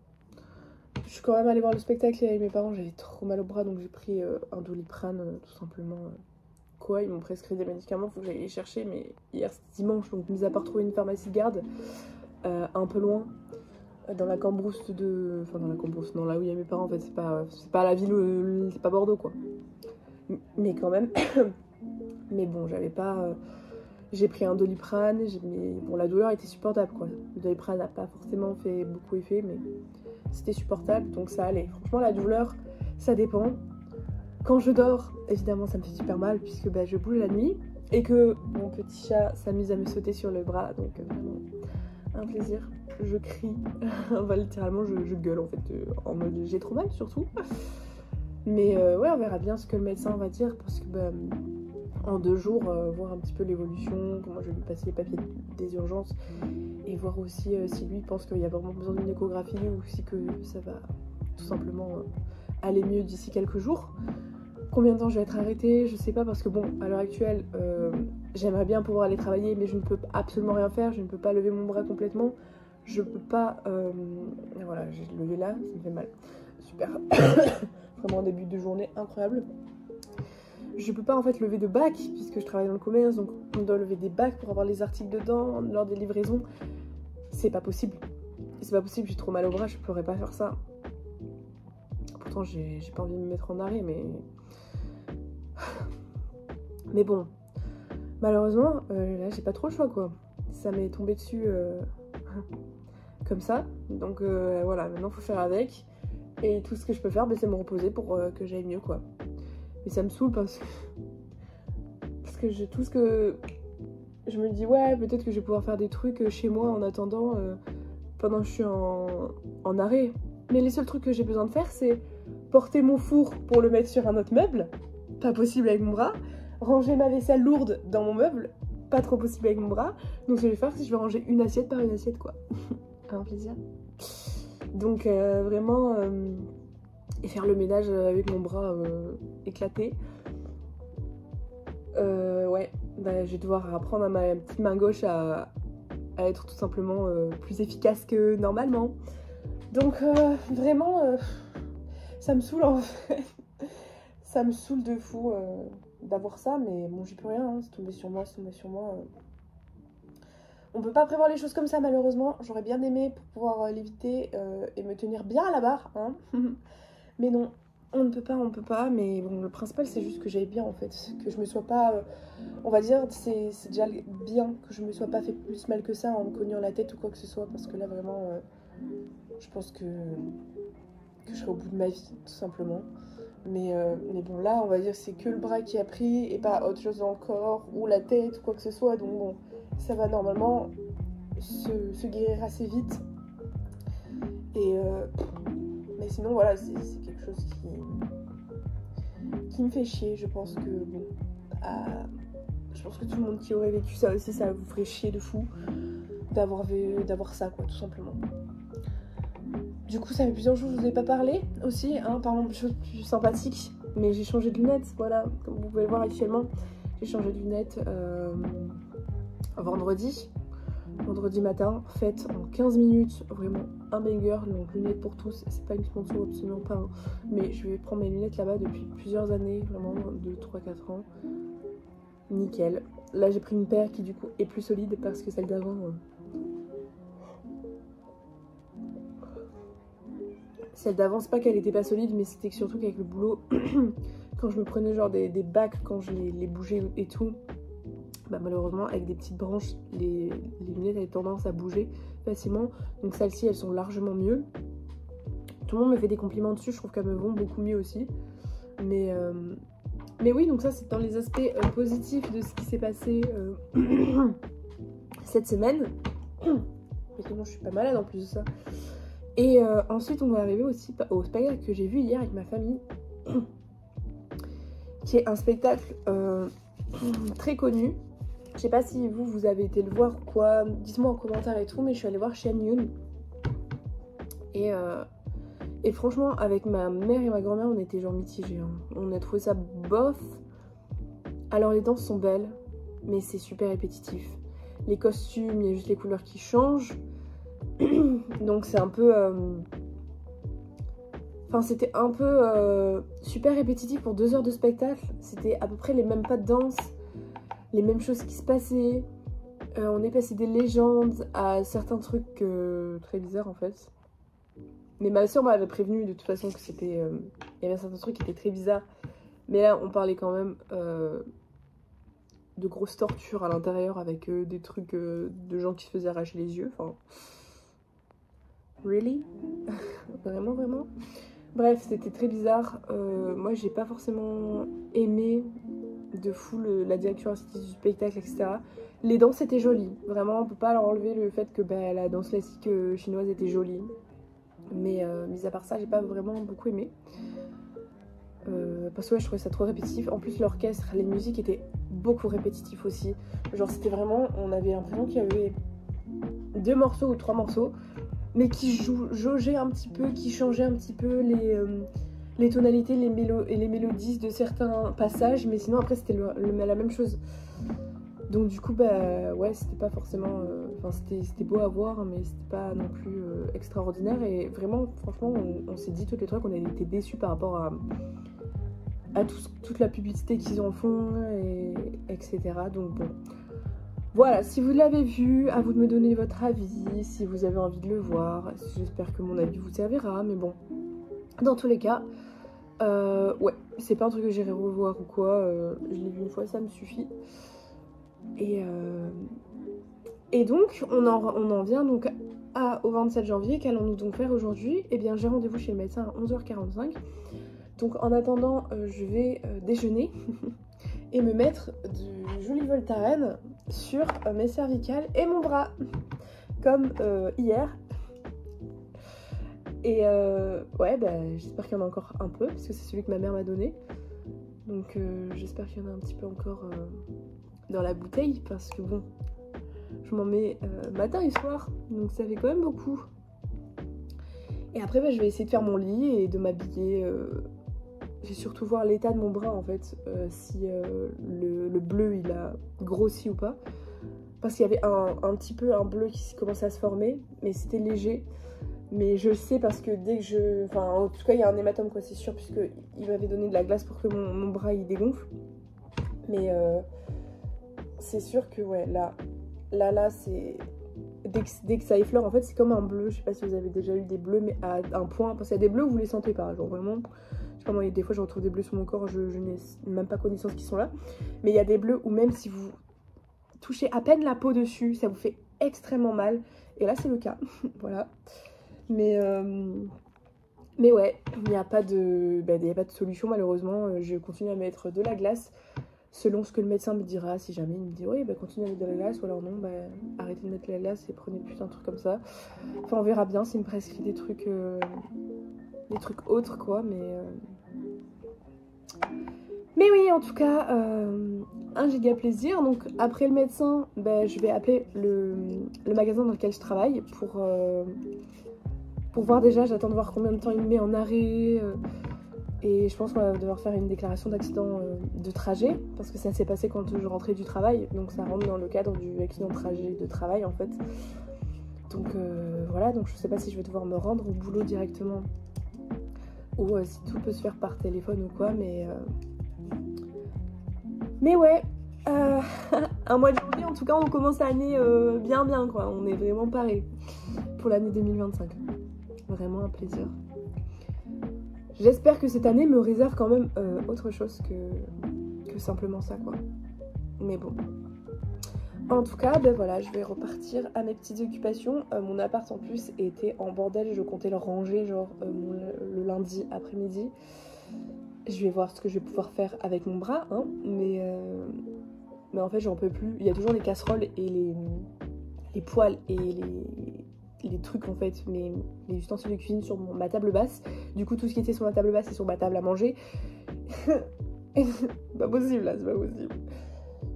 Je suis quand même allée voir le spectacle avec mes parents, j'avais trop mal au bras donc j'ai pris un Doliprane tout simplement. Ils m'ont prescrit des médicaments, faut que j'aille les chercher, mais hier c'était dimanche, donc mis à part trouver une pharmacie de garde un peu loin, dans la Cambrousse enfin dans la Cambrousse, non là où il y a mes parents en fait, c'est pas la ville, c'est pas Bordeaux quoi. Mais quand même, mais bon j'avais pas, j'ai pris un Doliprane, mais bon la douleur était supportable quoi. Le Doliprane n'a pas forcément fait beaucoup effet, mais c'était supportable, donc ça allait. Franchement la douleur, ça dépend. Quand je dors, évidemment ça me fait super mal puisque bah, je bouge la nuit et que mon petit chat s'amuse à me sauter sur le bras, donc vraiment un plaisir. Je crie, enfin, littéralement je gueule en fait, en mode j'ai trop mal surtout. Mais ouais on verra bien ce que le médecin va dire parce que bah, en 2 jours, voir un petit peu l'évolution, comment je vais lui passer les papiers des urgences et voir aussi si lui pense qu'il y a vraiment besoin d'une échographie ou si que ça va tout simplement aller mieux d'ici quelques jours. Combien de temps je vais être arrêtée, je sais pas parce que bon, à l'heure actuelle, j'aimerais bien pouvoir aller travailler mais je ne peux absolument rien faire, je ne peux pas lever mon bras complètement, je peux pas... voilà, j'ai levé là, ça me fait mal. Super. Vraiment un début de journée incroyable. Je peux pas en fait lever de bac puisque je travaille dans le commerce, donc on doit lever des bacs pour avoir les articles dedans lors des livraisons. C'est pas possible. C'est pas possible, j'ai trop mal au bras, je pourrais pas faire ça. Pourtant j'ai pas envie de me mettre en arrêt, mais bon, malheureusement, là j'ai pas trop le choix quoi. Ça m'est tombé dessus comme ça, donc voilà, maintenant faut faire avec. Et tout ce que je peux faire, bah, c'est me reposer pour que j'aille mieux quoi. Mais ça me saoule parce que tout ce que je me dis, ouais, peut-être que je vais pouvoir faire des trucs chez moi en attendant, pendant que je suis en arrêt. Mais les seuls trucs que j'ai besoin de faire, c'est porter mon four pour le mettre sur un autre meuble, pas possible avec mon bras, ranger ma vaisselle lourde dans mon meuble, pas trop possible avec mon bras. Donc ce que je vais faire, c'est que je vais ranger une assiette par une assiette, quoi. Un plaisir. Donc vraiment, et faire le ménage avec mon bras éclaté. Ouais, bah, je vais devoir apprendre à ma petite main gauche à être tout simplement plus efficace que normalement. Donc vraiment, ça me saoule en fait. Ça me saoule de fou d'avoir ça, mais bon, j'y peux rien, hein. C'est tombé sur moi, c'est tombé sur moi. On peut pas prévoir les choses comme ça malheureusement. J'aurais bien aimé pour pouvoir l'éviter et me tenir bien à la barre, hein. Mais non, on ne peut pas, mais bon, le principal c'est juste que j'aille bien en fait, que je me sois pas, on va dire, c'est déjà bien que je me sois pas fait plus mal que ça en me cognant la tête ou quoi que ce soit, parce que là vraiment, je pense que que je serai au bout de ma vie, tout simplement. Mais bon, là, on va dire c'est que le bras qui a pris et pas autre chose dans le corps ou la tête ou quoi que ce soit. Donc bon, ça va normalement se guérir assez vite. Et mais sinon, voilà, c'est quelque chose qui me fait chier. Je pense que bon, je pense que tout le monde qui aurait vécu ça aussi, ça vous ferait chier de fou d'avoir ça, quoi, tout simplement. Du coup, ça fait plusieurs jours que je vous ai pas parlé aussi, hein, parlons de choses plus sympathiques. Mais j'ai changé de lunettes, voilà, comme vous pouvez le voir actuellement. J'ai changé de lunettes vendredi matin, faites en 15 minutes, vraiment un banger. Donc lunettes pour tous, c'est pas une sponsor, absolument pas, hein. Mais je vais prendre mes lunettes là-bas depuis plusieurs années, vraiment 2, 3, 4 ans. Nickel. Là j'ai pris une paire qui du coup est plus solide parce que celle d'avant... Celle d'avant, c'est pas qu'elle était pas solide, mais c'était surtout qu'avec le boulot, quand je me prenais genre des bacs, quand je les bougeais et tout, bah malheureusement, avec des petites branches, les lunettes avaient tendance à bouger facilement. Donc celles-ci, elles sont largement mieux. Tout le monde me fait des compliments dessus, je trouve qu'elles me vont beaucoup mieux aussi. Mais oui, donc ça, c'est dans les aspects positifs de ce qui s'est passé cette semaine. Mais sinon, je suis pas malade en plus de ça. Et ensuite on va arriver aussi au spectacle que j'ai vu hier avec ma famille, qui est un spectacle très connu. Je sais pas si vous avez été le voir ou quoi, dites-moi en commentaire et tout, mais je suis allée voir Shen Yun. Et franchement, avec ma mère et ma grand-mère, on était genre mitigés, hein. On a trouvé ça bof. Alors les danses sont belles, mais c'est super répétitif. Les costumes, il y a juste les couleurs qui changent. Donc c'est un peu... Enfin c'était un peu super répétitif pour 2 heures de spectacle. C'était à peu près les mêmes pas de danse, les mêmes choses qui se passaient. On est passé des légendes à certains trucs très bizarres en fait. Mais ma soeur m'avait prévenu de toute façon que c'était... il y avait certains trucs qui étaient très bizarres. Mais là on parlait quand même de grosses tortures à l'intérieur avec des trucs de gens qui se faisaient arracher les yeux. Enfin... Really? Vraiment, vraiment? Bref, c'était très bizarre. Moi, j'ai pas forcément aimé de fou la direction artistique du spectacle, etc. Les danses étaient jolies. Vraiment, on peut pas leur enlever le fait que la danse classique chinoise était jolie. Mais mis à part ça, j'ai pas vraiment beaucoup aimé. Parce que ouais, je trouvais ça trop répétitif. En plus, l'orchestre, les musiques étaient beaucoup répétitifs aussi. Genre, c'était vraiment... On avait l'impression qu'il y avait 2 morceaux ou 3 morceaux, mais qui jaugeait un petit peu, qui changeait un petit peu les tonalités, les mélodies de certains passages, mais sinon après c'était la même chose. Donc du coup, bah ouais, c'était pas forcément... Enfin, c'était beau à voir, mais c'était pas non plus extraordinaire. Et vraiment, franchement, on s'est dit toutes les trois qu'on avait été déçus par rapport à toute la publicité qu'ils en font, etc. Donc bon... Voilà, si vous l'avez vu, à vous de me donner votre avis, si vous avez envie de le voir. J'espère que mon avis vous servira, mais bon. Dans tous les cas, ouais, c'est pas un truc que j'irai revoir ou quoi. Je l'ai vu une fois, ça me suffit. Et donc, on en vient donc au 27 janvier. Qu'allons-nous donc faire aujourd'hui? Eh bien, j'ai rendez-vous chez le médecin à 11h45. Donc, en attendant, je vais déjeuner et me mettre du joli Voltaren sur mes cervicales et mon bras, comme hier. Et ouais, bah, j'espère qu'il y en a encore un peu, parce que c'est celui que ma mère m'a donné. Donc j'espère qu'il y en a un petit peu encore dans la bouteille, parce que bon, je m'en mets matin et soir, donc ça fait quand même beaucoup. Et après, bah, je vais essayer de faire mon lit et de m'habiller. Je vais surtout voir l'état de mon bras en fait, si le bleu il a grossi ou pas. Parce qu'il y avait un petit peu un bleu qui commençait à se former, mais c'était léger. Mais je sais parce que dès que je... Enfin, en tout cas, il y a un hématome, quoi, c'est sûr, puisqu'il m'avait donné de la glace pour que mon bras il dégonfle. Mais c'est sûr que, ouais, là, c'est... Dès que ça effleure, en fait, c'est comme un bleu. Je sais pas si vous avez déjà eu des bleus, mais à un point. Parce qu'il y a des bleus où vous les sentez pas, genre vraiment... Je sais pas, moi, des fois, je retrouve des bleus sur mon corps, je n'ai même pas connaissance qu'ils sont là. Mais il y a des bleus où même si vous touchez à peine la peau dessus, ça vous fait extrêmement mal. Et là, c'est le cas. Voilà. Mais Mais ouais, il n'y a pas de solution malheureusement. Je continue à mettre de la glace selon ce que le médecin me dira. Si jamais il me dit oui, continue à mettre de la glace, ou alors non, arrêtez de mettre de la glace et prenez plus un truc comme ça. Enfin, on verra bien s'il me prescrit des trucs autres quoi, mais oui, en tout cas, un giga plaisir. Donc après le médecin, je vais appeler le magasin dans lequel je travaille pour voir déjà. J'attends de voir combien de temps il me met en arrêt. Et je pense qu'on va devoir faire une déclaration d'accident de trajet, parce que ça s'est passé quand je rentrais du travail. Donc ça rentre dans le cadre du accident de travail en fait. Donc voilà, donc je sais pas si je vais devoir me rendre au boulot directement ou si tout peut se faire par téléphone ou quoi, mais ouais, un mois de janvier en tout cas on commence l'année bien quoi, on est vraiment paré pour l'année 2025, vraiment un plaisir. J'espère que cette année me réserve quand même autre chose que simplement ça quoi, mais bon. En tout cas, voilà, je vais repartir à mes petites occupations. Mon appart en plus était en bordel, je comptais le ranger genre le lundi après-midi. Je vais voir ce que je vais pouvoir faire avec mon bras, hein, mais en fait j'en peux plus. Il y a toujours les casseroles et les poêles et les trucs en fait, les ustensiles de cuisine sur ma table basse. Du coup tout ce qui était sur ma table basse est sur ma table à manger. C'est pas possible là, c'est pas possible.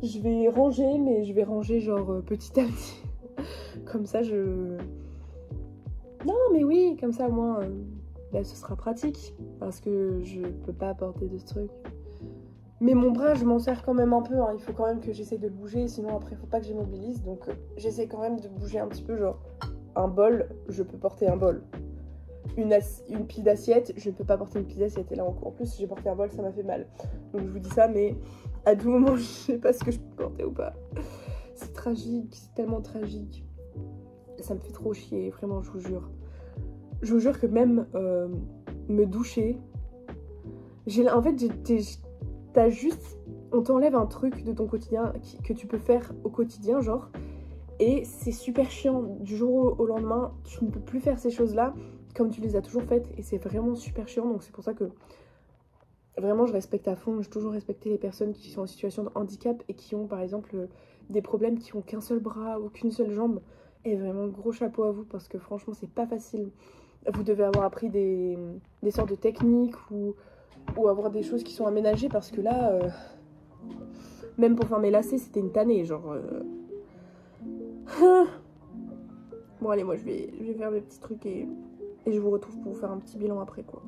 Je vais ranger, mais je vais ranger genre petit à petit. Comme ça non mais oui, comme ça au moins ce sera pratique. Parce que je peux pas apporter de ce truc. Mais mon bras je m'en sers quand même un peu, hein. Il faut quand même que j'essaie de le bouger. Sinon après faut pas que j'immobilise. Donc j'essaie quand même de bouger un petit peu. Genre un bol, je peux porter un bol. Une pile d'assiettes, je ne peux pas porter une pile d'assiettes. Et là en plus j'ai porté un bol, ça m'a fait mal. Donc je vous dis ça, mais à tout moment je sais pas ce que je peux porter ou pas. C'est tragique, c'est tellement tragique. Ça me fait trop chier, vraiment, je vous jure. Je vous jure que même me doucher, en fait t'as juste, on t'enlève un truc de ton quotidien que tu peux faire au quotidien genre, et c'est super chiant. Du jour au lendemain tu ne peux plus faire ces choses là comme tu les as toujours faites, et c'est vraiment super chiant. Donc c'est pour ça que vraiment je respecte à fond. J'ai toujours respecté les personnes qui sont en situation de handicap et qui ont par exemple des problèmes, qui ont qu'un seul bras ou qu'une seule jambe. Et vraiment gros chapeau à vous, parce que franchement c'est pas facile. Vous devez avoir appris des sortes de techniques ou avoir des choses qui sont aménagées, parce que là même pour faire mes lacets c'était une tannée genre Bon allez, moi je vais faire mes petits trucs et je vous retrouve pour vous faire un petit bilan après quoi.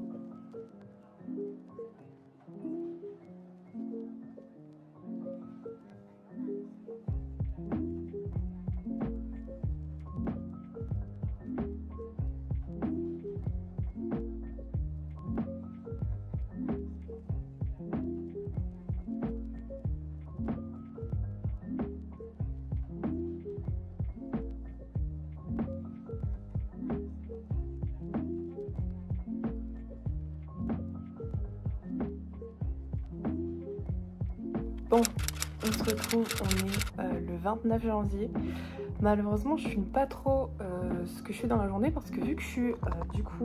Bon, on se retrouve, on est le 29 janvier. Malheureusement, je filme pas trop ce que je fais dans la journée, parce que vu que je suis, du coup,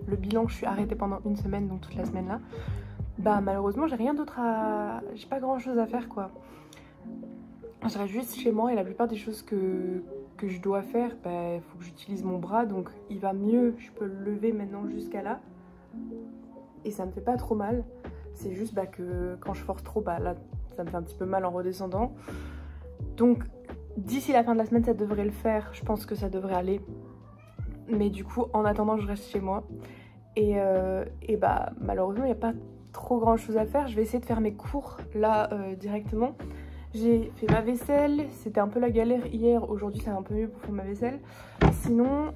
le bilan, je suis arrêtée pendant une semaine, donc toute la semaine là, malheureusement, j'ai rien d'autre j'ai pas grand chose à faire quoi. Je reste juste chez moi et la plupart des choses que je dois faire, il faut que j'utilise mon bras, donc il va mieux, je peux le lever maintenant jusqu'à là. Et ça me fait pas trop mal. C'est juste que quand je force trop, là, ça me fait un petit peu mal en redescendant. Donc d'ici la fin de la semaine, ça devrait le faire. Je pense que ça devrait aller. Mais du coup, en attendant, je reste chez moi. Et malheureusement, il n'y a pas trop grand chose à faire. Je vais essayer de faire mes cours là directement. J'ai fait ma vaisselle. C'était un peu la galère hier. Aujourd'hui, c'est un peu mieux pour faire ma vaisselle. Sinon,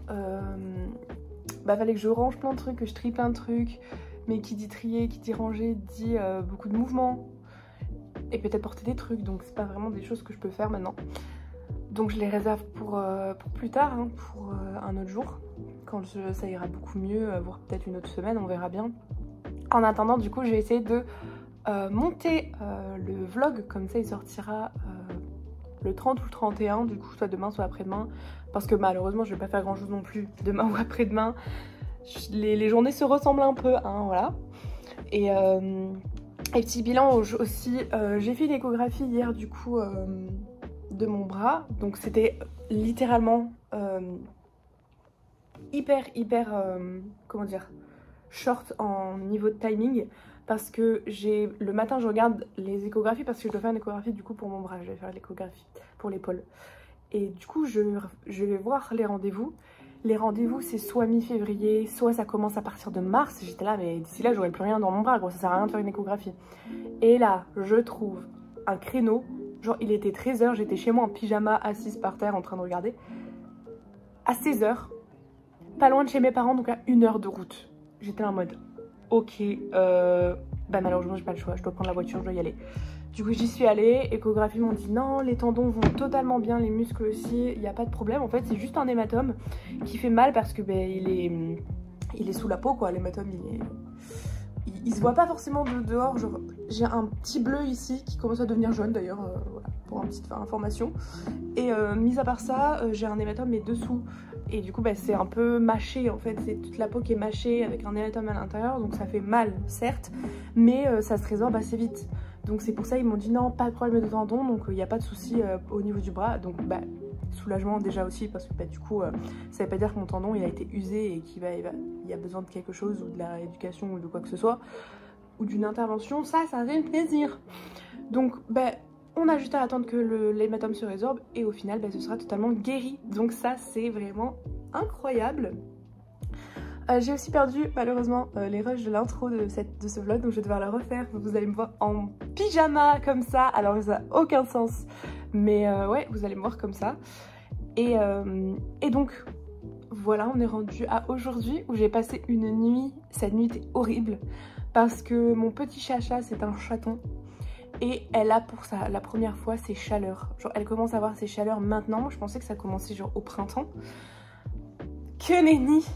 fallait que je range plein de trucs, que je trie plein de trucs. Mais qui dit trier, qui dit ranger, dit beaucoup de mouvements. Et peut-être porter des trucs. Donc c'est pas vraiment des choses que je peux faire maintenant. Donc je les réserve pour plus tard, hein, pour un autre jour. Quand ça ira beaucoup mieux, voire peut-être une autre semaine, on verra bien. En attendant, du coup, j'ai essayé de monter le vlog. Comme ça, il sortira le 30 ou le 31, du coup, soit demain, soit après-demain. Parce que malheureusement, je vais pas faire grand-chose non plus demain ou après-demain. les journées se ressemblent un peu, hein, voilà. Et petit bilan aussi, j'ai fait une échographie hier du coup de mon bras, donc c'était littéralement hyper comment dire, short en niveau de timing, parce que le matin je regarde les échographies parce que je dois faire une échographie du coup pour mon bras, je vais faire l'échographie pour l'épaule. Et du coup je vais voir les rendez-vous. Les rendez-vous c'est soit mi-février, soit ça commence à partir de mars. J'étais là mais d'ici là j'aurai plus rien dans mon bras, gros, ça sert à rien de faire une échographie. Et là je trouve un créneau, genre il était 13 h, j'étais chez moi en pyjama assise par terre en train de regarder. À 16 h, pas loin de chez mes parents, donc à 1 heure de route. J'étais en mode ok, bah malheureusement j'ai pas le choix, je dois prendre la voiture, je dois y aller. Du coup j'y suis allée, échographie m'ont dit non, les tendons vont totalement bien, les muscles aussi, il n'y a pas de problème. En fait c'est juste un hématome qui fait mal parce que il est sous la peau quoi, l'hématome il se voit pas forcément de dehors, genre j'ai un petit bleu ici qui commence à devenir jaune d'ailleurs, voilà, pour une petite information. Et mis à part ça, j'ai un hématome mais dessous. Et du coup bah, c'est un peu mâché en fait, c'est toute la peau qui est mâchée avec un hématome à l'intérieur, donc ça fait mal certes, mais ça se résorbe assez vite. Donc c'est pour ça ils m'ont dit non, pas de problème de tendon, donc il n'y a pas de souci au niveau du bras. Donc bah soulagement déjà aussi parce que bah, du coup ça veut pas dire que mon tendon il a été usé et qu'il y a besoin de quelque chose ou de la rééducation ou de quoi que ce soit ou d'une intervention, ça fait plaisir. Donc bah on a juste à attendre que l'hématome se résorbe et au final bah, ce sera totalement guéri. Donc ça c'est vraiment incroyable. J'ai aussi perdu malheureusement les rushs de l'intro de ce vlog, donc je vais devoir la refaire. Vous allez me voir en pyjama comme ça, alors ça n'a aucun sens. Mais ouais, vous allez me voir comme ça. Et donc voilà, on est rendu à aujourd'hui où j'ai passé une nuit. Cette nuit était horrible parce que mon petit chacha, c'est un chaton. Et elle a pour ça la première fois ses chaleurs. Genre elle commence à avoir ses chaleurs maintenant. Je pensais que ça commençait genre au printemps. Que nenni.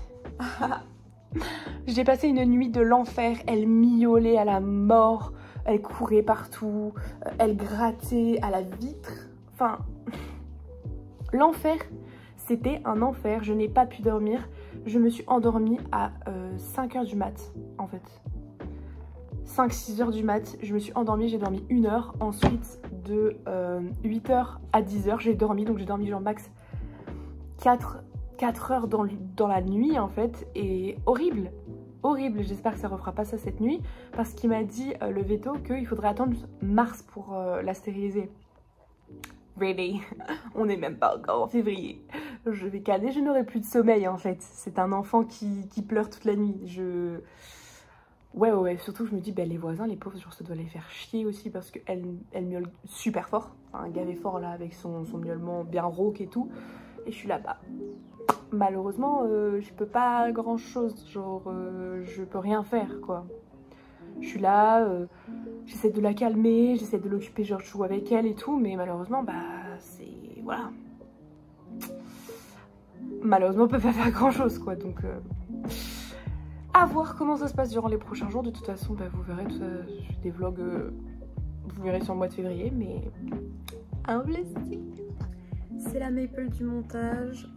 J'ai passé une nuit de l'enfer. Elle miaulait à la mort. Elle courait partout. Elle grattait à la vitre. Enfin, l'enfer. C'était un enfer. Je n'ai pas pu dormir. Je me suis endormie à 5 h du mat en fait. 5-6 h du mat, je me suis endormie, j'ai dormi 1 heure. Ensuite, de 8 h à 10 h, j'ai dormi. Donc j'ai dormi genre max 4 heures dans la nuit en fait. Et horrible, horrible. J'espère que ça refera pas ça cette nuit. Parce qu'il m'a dit, le veto, qu'il faudrait attendre mars pour la stériliser. Really? On n'est même pas encore en février. Je vais caler, je n'aurai plus de sommeil en fait. C'est un enfant qui pleure toute la nuit. Ouais, surtout je me dis, bah, les voisins, les pauvres, genre ça doit les faire chier aussi parce qu'elle miaule super fort. Enfin, un gavé fort là avec son miaulement bien rauque et tout. Et je suis là, bah, malheureusement, je peux pas grand chose, genre, je peux rien faire quoi. Je suis là, j'essaie de la calmer, j'essaie de l'occuper, genre je joue avec elle et tout, mais malheureusement, bah, c'est, voilà. Malheureusement, on peut pas faire grand chose quoi, donc... À voir comment ça se passe durant les prochains jours. De toute façon, bah, vous verrez des vlogs, vous verrez sur le mois de février, mais un plaisir. C'est la maple du montage.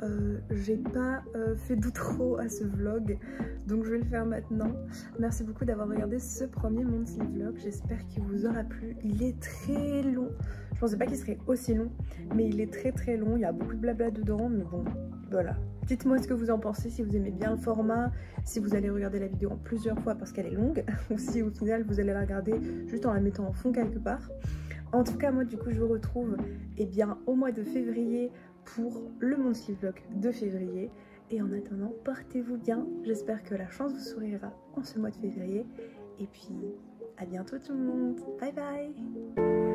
J'ai pas fait d'outro à ce vlog, donc je vais le faire maintenant. Merci beaucoup d'avoir regardé ce premier monthly vlog. J'espère qu'il vous aura plu. Il est très long. Je pensais pas qu'il serait aussi long, mais il est très long. Il y a beaucoup de blabla dedans, mais bon, voilà. Dites-moi ce que vous en pensez, si vous aimez bien le format, si vous allez regarder la vidéo en plusieurs fois parce qu'elle est longue, ou si au final vous allez la regarder juste en la mettant en fond quelque part. En tout cas, moi du coup je vous retrouve bien, au mois de février pour le monthly vlog de février. Et en attendant, portez-vous bien, j'espère que la chance vous sourira en ce mois de février. Et puis à bientôt tout le monde, bye bye.